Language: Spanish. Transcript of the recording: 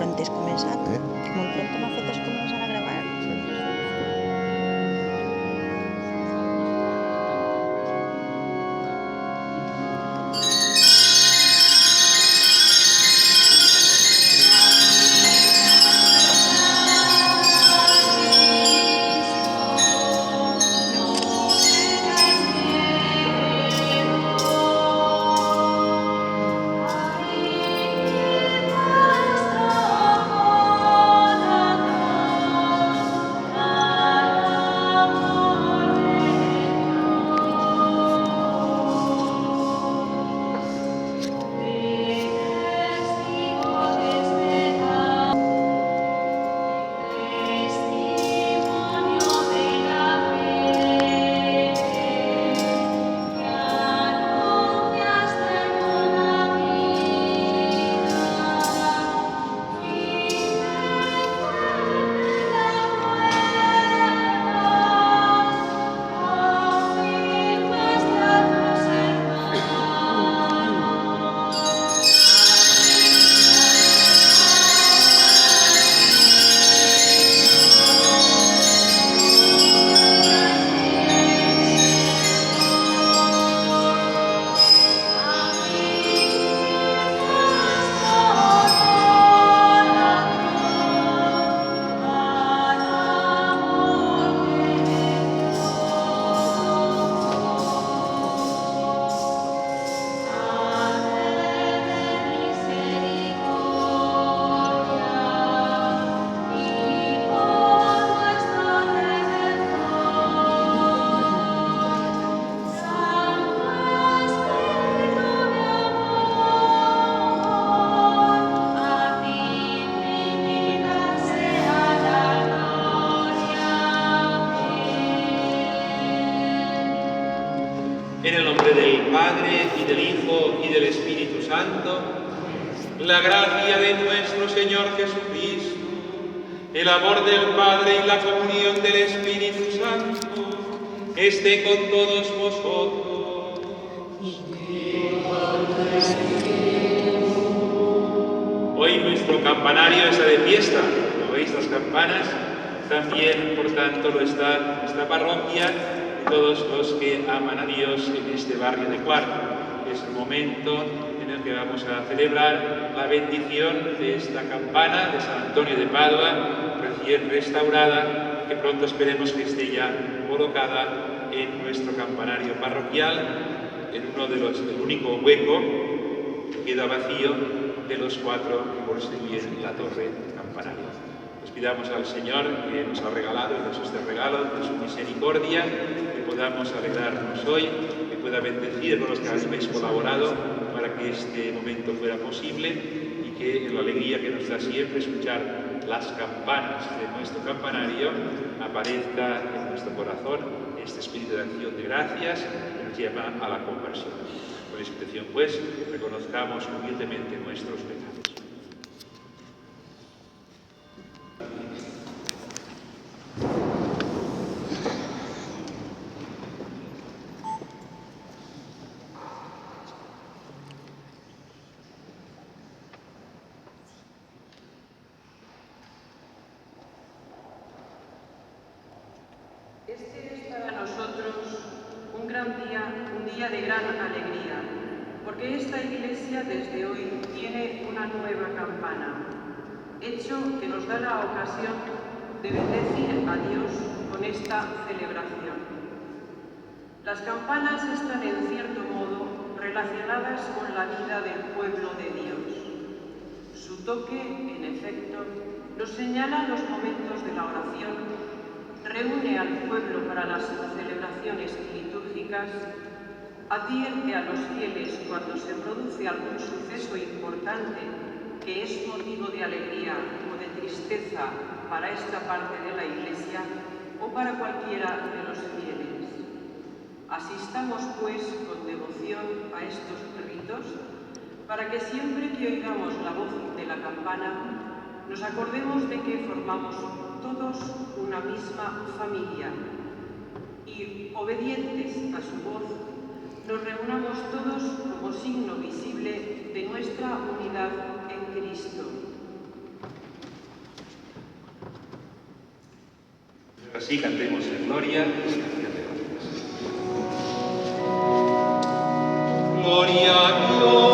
pronto és començat. Molt pronto m'ha fet és començar a gravar. En el nombre del Padre, y del Hijo, y del Espíritu Santo, la gracia de nuestro Señor Jesucristo, el amor del Padre y la comunión del Espíritu Santo esté con todos vosotros. Hoy nuestro campanario está de fiesta, como veis las campanas, también por tanto lo está nuestra parroquia, todos los que aman a Dios en este barrio de Cuarto. Es el momento en el que vamos a celebrar la bendición de esta campana de San Antonio de Padua, recién restaurada, que pronto esperemos que esté ya colocada en nuestro campanario parroquial, en el único hueco que queda vacío de los 4 que constituyen la torre campanario. Nos pidamos al Señor que nos ha regalado y nos este regalo de su misericordia, que podamos alegrarnos hoy, que pueda bendecir a los que habéis colaborado para que este momento fuera posible y que en la alegría que nos da siempre escuchar las campanas de nuestro campanario aparezca en nuestro corazón este espíritu de acción de gracias que nos llama a la conversión. Con esta intención, pues, reconozcamos humildemente nuestros pecados. Este es para nosotros un día de gran alegría, porque esta Iglesia desde hoy tiene una nueva campana, hecho que nos da la ocasión de bendecir a Dios con esta celebración. Las campanas están en cierto modo relacionadas con la vida del pueblo de Dios. Su toque, en efecto, nos señala los momentos de la oración, reúne al pueblo para las celebraciones litúrgicas, advierte a los fieles cuando se produce algún suceso importante que es motivo de alegría o de tristeza para esta parte de la Iglesia o para cualquiera de los fieles. Asistamos, pues, con devoción a estos ritos para que siempre que oigamos la voz de la campana nos acordemos de que formamos todos una misma familia y, obedientes a su voz, nos reunamos todos como signo visible de nuestra unidad en Cristo. y cantemos en gloria y canción de gracias. Gloria a Dios.